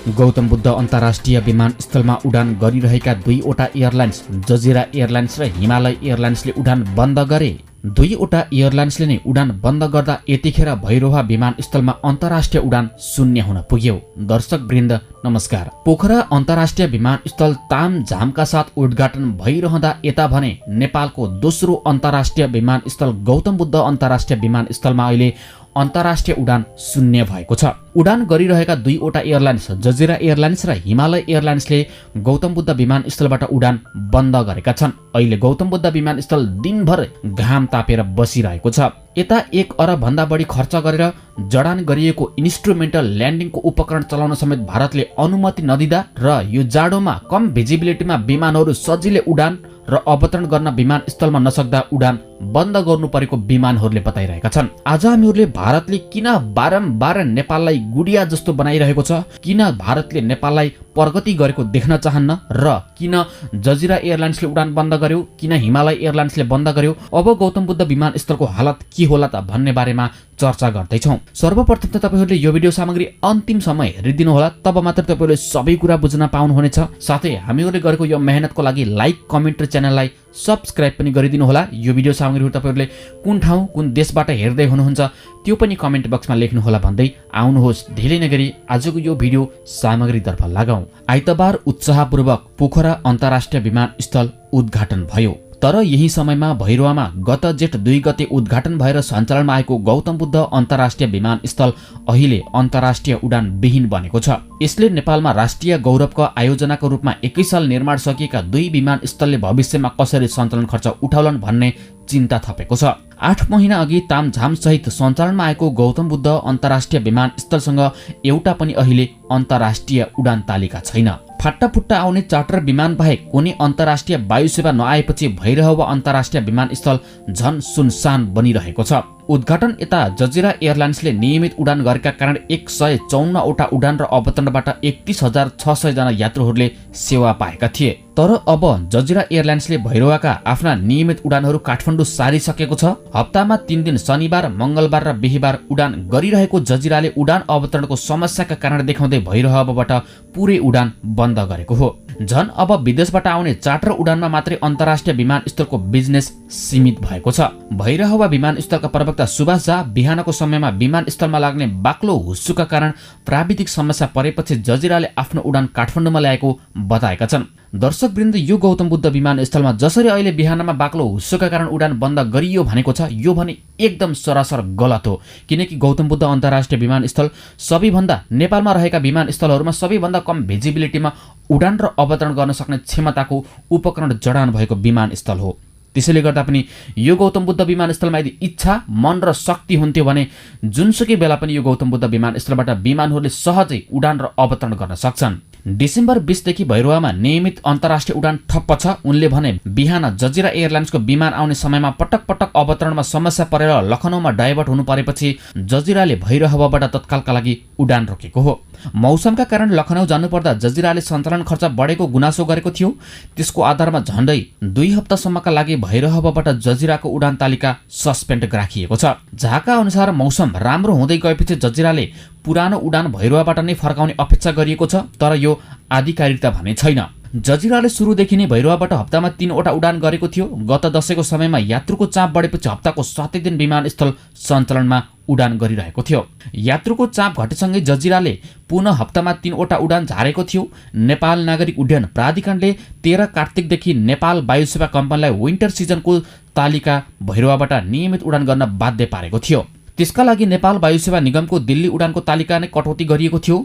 गौतम बुद्ध अन्तर्राष्ट्रिय विमानस्थलमा उडान गरिरहेका दुईवटा एयरलाइन्स जजिरा एयरलाइन्स र हिमालय एयरलाइन्सले उडान बन्द गरे। दुईवटा एयरलाइन्सले नै उडान बन्द गर्दा यतिखेर भैरवा विमानस्थलमा अन्तर्राष्ट्रिय उडान शून्य हुन पुग्यो। दर्शक वृन्द नमस्कार। पोखरा अन्तर्राष्ट्रिय विमानस्थल तामझामका साथ उद्घाटन भइरहँदा यता भने नेपालको दोस्रो अन्तर्राष्ट्रिय विमानस्थल गौतम बुद्ध अन्तर्राष्ट्रिय विमानस्थलमा अहिले अन्तर्राष्ट्रिय उडान शून्य भएको छ। उडान गरिरहेका दुईवटा एयरलाइन्स जजिरा एयरलाइन्स र हिमालय एयरलाइन्सले गौतम बुद्ध विमानस्थलबाट उडान बन्द गरेका छन्। अहिले गौतम बुद्ध विमानस्थल दिनभर घाम तापेर बसिरहेको छ। यता 1 अरब भन्दा बढी खर्च गरेर जडान गरिएको इन्स्ट्रुमेन्टल ल्यान्डिङको उपकरण चलाउन समेत भारतले अनुमति नदिँदा र यो जाडोमा कम भिजिबिलिटीमा विमानहरू सजिलै उडान र अवतरण गर्न विमानस्थलमा नसक्दा उडान बन्द गर्नु परेको विमानहरूले बताइरहेका छन्। आज हामीहरूले भारतले किन बारम्बार नेपाललाई गुडिया जस्तो बनाइरहेको छ, किन भारतले नेपाललाई प्रगति गरेको देख्न चाहन्न र किन जजिरा एयरलाइन्सले उडान बन्द गर्यो, किन हिमालय एयरलाइन्सले बन्द गर्यो, अब गौतम बुद्ध विमानस्थलको हालत के होला त भन्ने बारेमा चर्चा गर्दैछौँ। सर्वप्रथम त तपाईहरूले यो भिडियो सामग्री अन्तिमसम्म हेरिदिनु होला, तब मात्र तपाईहरूले सबै कुरा बुझ्न पाउनुहुनेछ। साथै हामीहरूले गरेको यो मेहनतको लागि लाइक, कमेन्ट र च्यानललाई सब्स्क्राइब पनि गरिदिनु होला। यो भिडियो सामग्रीहरू तपाईहरूले कुन ठाउँ कुन देशबाट हेर्दै हुनुहुन्छ त्यो पनि कमेन्ट बक्समा लेख्नु होला भन्दै आउनुहोस् ढिलै नगरी आजको यो भिडियो सामग्रीतर्फ लागौँ। आइतबार उत्साहपूर्वक पोखरा अन्तर्राष्ट्रिय विमानस्थल उद्घाटन भयो। तर यही समयमा भैरवामा गत जेठ 2 गते उद्घाटन भएर सञ्चालनमा आएको गौतम बुद्ध अन्तर्राष्ट्रिय विमानस्थल अहिले अन्तर्राष्ट्रिय उडान विहीन बनेको छ। यसले नेपालमा राष्ट्रिय गौरवको आयोजनाको रूपमा 21 साल निर्माण सकिएका दुई विमानस्थलले भविष्यमा कसरी सञ्चालन खर्च उठाउलान् भन्ने चिन्ता थपेको छ। 8 महिना अघि तामझाम सहित सञ्चालनमा आएको गौतम बुद्ध अन्तर्राष्ट्रिय विमानस्थलसँग एउटा पनि अहिले अन्तर्राष्ट्रिय उडान तालिका छैन। फाट्टाफुट्टा आउने चार्टर विमान बाहेक कुनै अन्तर्राष्ट्रिय वायु सेवा नआएपछि भैरवा अन्तर्राष्ट्रिय विमानस्थल झन सुनसान बनिरहेको छ। उद्घाटन यता जजिरा एयरलाइन्सले नियमित उडान गरेका कारण 154 वटा उडान र अवतरणबाट 31,600 जना यात्रुहरूले सेवा पाएका थिए। तर अब जजिरा एयरलाइन्सले भैरवाका आफ्ना नियमित उडानहरू काठमाडौँ सारिसकेको छ। हप्तामा 3 दिन शनिबार, मंगलबार र बिहीबार उडान गरिरहेको जजिराले उडान अवतरणको समस्याका कारण देखाउँदै भैरवाबाट पुरै उडान बन्द गरेको हो। झन अब विदेशबाट आउने चार्टर उडानमा मात्रै अन्तर्राष्ट्रिय विमानस्थलको बिजनेस सीमित भएको छ। भैरवा विमानस्थलका प्रवक्ता सुभाष झा बिहानको समयमा विमानस्थलमा लाग्ने बाक्लो हुस्सुका कारण प्राविधिक समस्या परेपछि जजिराले आफ्नो उडान काठमाडौँमा ल्याएको बताएका छन्। दर्शकवृन्द, यो गौतम बुद्ध विमानस्थलमा जसरी अहिले बिहानमा बाक्लो हुस्सुका कारण उडान बन्द गरियो भनेको छ, यो भने एकदम सरासर गलत हो। किनकि गौतम बुद्ध अन्तर्राष्ट्रिय विमानस्थल सबैभन्दा नेपालमा रहेका विमानस्थलहरूमा सबैभन्दा कम भिजिबिलिटीमा उडान र अवतरण गर्न सक्ने क्षमताको उपकरण जडान भएको विमानस्थल हो। त्यसैले गर्दा पनि यो गौतम बुद्ध विमानस्थलमा यदि इच्छा, मन र शक्ति हुन्थ्यो भने जुनसुकै बेला पनि यो गौतम बुद्ध विमानस्थलबाट विमानहरूले सहजै उडान र अवतरण गर्न सक्छन्। डिसेम्बर 20 देखि भैरवामा नियमित अन्तर्राष्ट्रिय उडान ठप्प छ। उनले भने बिहान जजिरा एयरलाइन्सको विमान आउने समयमा पटक पटक अवतरणमा समस्या परेर लखनऊमा डाइभर्ट हुनु परेपछि जजिराले भैरवाबाट तत्कालका लागि उडान रोकेको हो। मौसमका कारण लखनऊ जानुपर्दा जजिराले सञ्चालन खर्च बढेको गुनासो गरेको थियो। त्यसको आधारमा झण्डै 2 हप्तासम्मका लागि भैरवाबाट जजिराको उडान तालिका सस्पेन्ड राखिएको छ। झाका अनुसार मौसम राम्रो हुँदै गएपछि जजिराले पुरानो उडान भैरवाबाट नै फर्काउने अपेक्षा गरिएको छ, तर यो आधिकारिकता भने छैन। जजिराले सुरुदेखि नै भैरवाबाट हप्तामा 3 वटा उडान गरेको थियो। गत दशैंको समयमा यात्रुको चाप बढेपछि हप्ताको 7 दिन विमानस्थल सञ्चालनमा उडान गरिरहेको थियो। यात्रुको चाप घटेसँगै जजिराले पुनः हप्तामा 3 वटा उडान झारेको थियो। नेपाल नागरिक उड्डयन प्राधिकरणले 13 कार्तिकदेखि नेपाल वायु सेवा कम्पनीलाई विन्टर सिजनको तालिका भैरवाबाट नियमित उडान गर्न बाध्य पारेको थियो। त्यसका लागि नेपाल वायु सेवा निगमको दिल्ली उडानको तालिका नै कटौती गरिएको थियो।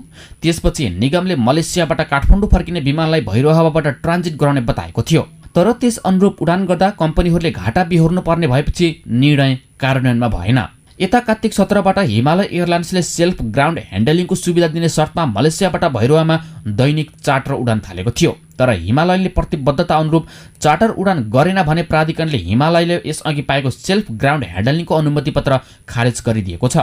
त्यसपछि निगमले मलेसियाबाट काठमाडौँ फर्किने विमानलाई भैरवाबाट ट्रान्जिट गराउने बताएको थियो। तर त्यस अनुरूप उडान गर्दा कम्पनीहरूले घाटा बिहोर्नु पर्ने भएपछि निर्णय कार्यान्वयनमा भएन। यता कार्तिक 17बाट हिमालय एयरलाइन्सले सेल्फ ग्राउन्ड ह्यान्डलिङको सुविधा दिने शर्तमा मलेसियाबाट भैरवामा दैनिक चार्टर उडान थालेको थियो। तर हिमालयले प्रतिबद्धता अनुरूप चार्टर उडान गरेन भने प्राधिकरणले हिमालयले यसअघि पाएको सेल्फ ग्राउन्ड ह्यान्डलिङको अनुमति पत्र खारेज गरिदिएको छ,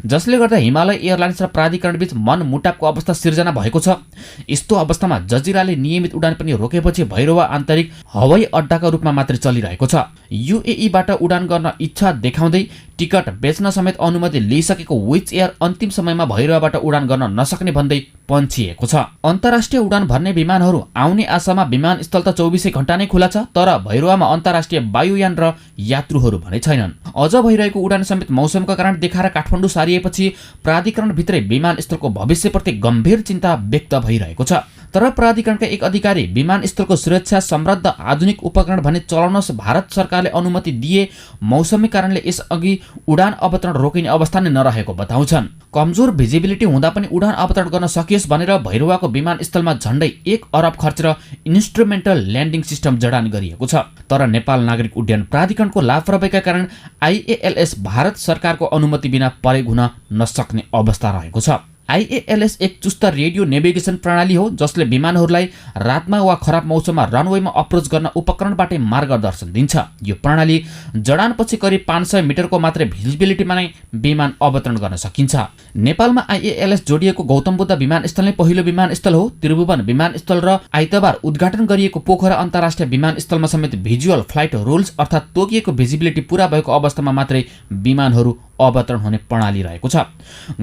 जसले गर्दा हिमालय एयरलाइन्स र प्राधिकरणबीच मनमुटावको अवस्था सिर्जना भएको छ। यस्तो अवस्थामा जजिराले नियमित उडान पनि रोकेपछि भैरवा आन्तरिक हवाई अड्डाका रूपमा मात्रै चलिरहेको छ। यूएईबाट उडान गर्न इच्छा देखाउँदै टिकट बेच्न समेत अनुमति लिइसकेको विच एयर अन्तिम समयमा भैरवाबाट उडान गर्न नसक्ने भन्दै पन्छिएको छ। अन्तर्राष्ट्रिय उडान भर्ने विमानहरू आउने आशामा विमानस्थल त 24 घण्टा नै खुला छ, तर भैरवामा अन्तर्राष्ट्रिय वायुयान र यात्रुहरू भने छैनन्। अझ भइरहेको उडान समेत मौसमका कारण देखाएर काठमाडौँ सारिएपछि प्राधिकरणभित्रै विमानस्थलको भविष्यप्रति गम्भीर चिन्ता व्यक्त भइरहेको छ। तर प्राधिकरणका एक अधिकारी विमानस्थलको सुरक्षा समृद्ध आधुनिक उपकरण भने चलाउनस् भारत सरकारले अनुमति दिए मौसमी कारणले यसअघि उडान अवतरण रोकिने अवस्था नै नरहेको बताउँछन्। कमजोर भिजिबिलिटी हुँदा पनि उडान अवतरण गर्न सकियोस् भनेर भैरवाको विमानस्थलमा झण्डै 1 अरब खर्चेर इन्स्ट्रुमेन्टल ल्यान्डिङ सिस्टम जडान गरिएको छ। तर नेपाल नागरिक उड्डयन प्राधिकरणको लापरवाहीका कारण आइएएलएस भारत सरकारको अनुमति बिना प्रयोग हुन नसक्ने अवस्था रहेको छ। आइएएलएस एक चुस्त रेडियो नेभिगेसन प्रणाली हो जसले विमानहरूलाई रातमा वा खराब मौसममा रनवेमा अप्रोच गर्न उपकरणबाटै मार्गदर्शन दिन्छ। यो प्रणाली जडानपछि करिब 500 मिटरको मात्रै भिजिबिलिटीमा नै विमान अवतरण गर्न सकिन्छ। नेपालमा आइएएलएस जोडिएको गौतम बुद्ध विमानस्थल नै पहिलो विमानस्थल हो। त्रिभुवन विमानस्थल र आइतबार उद्घाटन गरिएको पोखरा अन्तर्राष्ट्रिय विमानस्थलमा समेत भिजुअल फ्लाइट रुल्स अर्थात् तोकिएको भिजिबिलिटी पूरा भएको अवस्थामा मात्रै विमानहरू अवतरण हुने प्रणाली रहेको छ।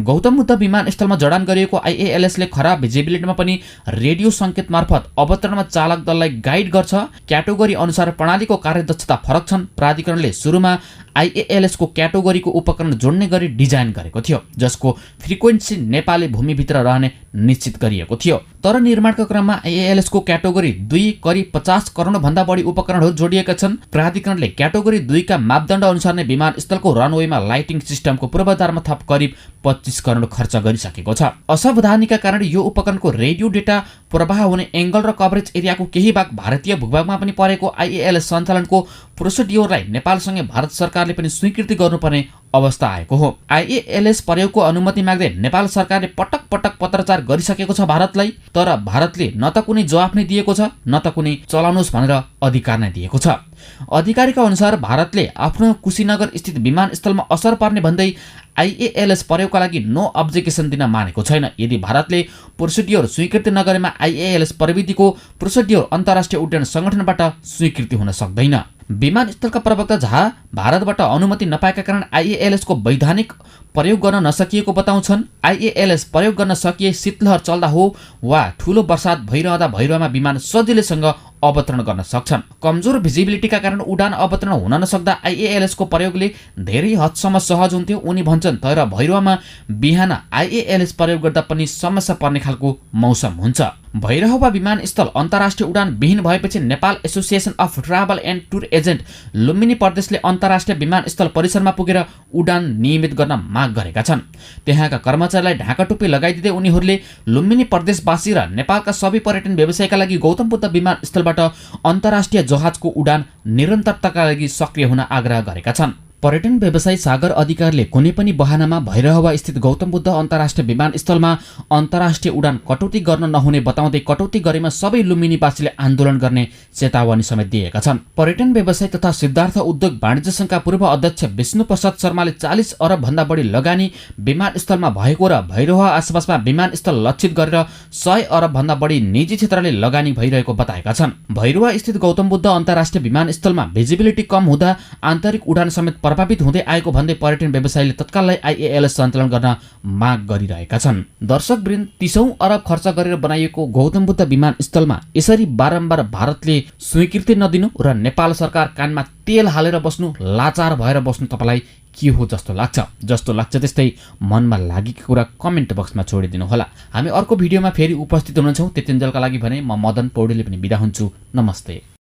गौतम बुद्ध विमानस्थलमा जडान गरिएको आइएएलएसले खराब भिजिबिलिटीमा पनि रेडियो सङ्केत मार्फत अवतरणमा चालक दललाई गाइड गर्छ। क्याटेगोरी अनुसार प्रणालीको कार्यदक्षता फरक छन्। प्राधिकरणले सुरुमा आइएएलएसको क्याटेगोरीको उपकरण जोड्ने गरी डिजाइन गरेको थियो जसको फ्रिक्वेन्सी नेपाली भूमिभित्र रहने निश्चित गरिएको थियो। तर निर्माणका क्रममा आइएएलएसको क्याटेगोरी 2 करिब 50 करोडभन्दा बढी उपकरणहरू जोडिएका छन्। प्राधिकरणले क्याटेगोरी 2 का मापदण्ड अनुसार नै विमानस्थलको रनवेमा लाइटिङ सिस्टमको पूर्वाधारमा थप करिब 25 करोड खर्च गरिसकेको छ। असावधानीका कारण यो उपकरणको रेडियो डेटा प्रवाह हुने एङ्गल र कभरेज एरियाको केही भाग भारतीय भूभागमा पनि परेको आइएएलएस सञ्चालनको प्रोसिड्योरलाई नेपालसँगै भारत सरकारले पनि स्वीकृति गर्नुपर्ने अवस्था आएको हो। आइएएलएस प्रयोगको अनुमति माग्दै नेपाल सरकारले पटक पटक पत्राचार गरिसकेको छ भारतलाई, तर भारतले न त कुनै जवाफ नै दिएको छ न त कुनै चलाउनुहोस् भनेर अधिकार नै दिएको छ। अधिकारीका अनुसार भारतले आफ्नो कुशीनगर स्थित विमानस्थलमा असर पर्ने भन्दै आइएएलएस प्रयोगका लागि नो अब्जेक्सन दिन मानेको छैन। यदि भारतले प्रोसिड्योर स्वीकृति नगरेमा आइएएलएस प्रविधिको प्रोसिड्योर अन्तर्राष्ट्रिय उड्डयन सङ्गठनबाट स्वीकृति हुन सक्दैन। विमानस्थलका प्रवक्ता झा भारतबाट अनुमति नपाएका कारण आइएएलएसको वैधानिक प्रयोग गर्न नसकिएको बताउँछन्। आइएएलएस प्रयोग गर्न सकिए शीतलहर चल्दा हो वा ठूलो वर्षात भइरहँदा भैरवामा विमान सजिलैसँग अवतरण गर्न सक्छन्। कमजोर भिजिबिलिटीका कारण उडान अवतरण हुन नसक्दा आइएएलएसको प्रयोगले धेरै हदसम्म सहज हुन्थ्यो उनी भन्छन्। तर भैरवामा बिहान आइएएलएस प्रयोग गर्दा पनि समस्या पर्ने खालको मौसम हुन्छ। भैरहवा विमानस्थल अन्तर्राष्ट्रिय उडान विहीन भएपछि Nepal association of travel and tour agent Lumbini प्रदेशले अन्तर्राष्ट्रिय विमानस्थल परिसरमा पुगेर उडान नियमित गर्न माग गरेका छन्। त्यहाँका कर्मचारीलाई ढाकाटोपी लगाइदिँदै उनीहरूले लुम्बिनी प्रदेशवासी र नेपालका सबै पर्यटन व्यवसायका लागि गौतम बुद्ध विमानस्थलबाट अन्तर्राष्ट्रिय जहाजको उडान निरन्तरताका लागि सक्रिय हुन आग्रह गरेका छन्। पर्यटन व्यवसायी सागर अधिकारीले कुनै पनि बहानामा भैरहवा स्थित गौतम बुद्ध अन्तर्राष्ट्रिय विमानस्थलमा अन्तर्राष्ट्रिय उडान कटौती गर्न नहुने बताउँदै कटौती गरेमा सबै लुम्बिनीवासीले आन्दोलन गर्ने चेतावनी समेत दिएका छन्। पर्यटन व्यवसाय तथा सिद्धार्थ उद्योग वाणिज्य सङ्घका पूर्व अध्यक्ष विष्णु प्रसाद शर्माले 40 अरब भन्दा बढी लगानी विमानस्थलमा भएको र भैरहवा आसपासमा विमानस्थल लक्षित गरेर 100 अरब भन्दा बढी निजी क्षेत्रले लगानी भइरहेको बताएका छन्। भैरहवा स्थित गौतम बुद्ध अन्तर्राष्ट्रिय विमानस्थलमा भिजिबिलिटी कम हुँदा आन्तरिक उडान समेत प्रभावित हुँदै आएको भन्दै पर्यटन व्यवसायीले तत्कालै आइएएलएस सञ्चालन गर्न माग गरिरहेका छन्। दर्शकवृन्द 30औं अरब खर्च गरेर बनाइएको गौतम बुद्ध विमानस्थलमा यसरी बारम्बार भारतले स्वीकृति नदिनु र नेपाल सरकार कानमा तेल हालेर बस्नु, लाचार भएर बस्नु तपाईलाई के हो जस्तो लाग्छ त्यस्तै मनमा लागेको कुरा कमेन्ट बक्समा छोडिदिनु होला। हामी अर्को भिडियोमा फेरि उपस्थित हुनेछौँ। त्यतिन्जेलका लागि भने म मदन पौडेलले पनि बिदा हुन्छु। नमस्ते।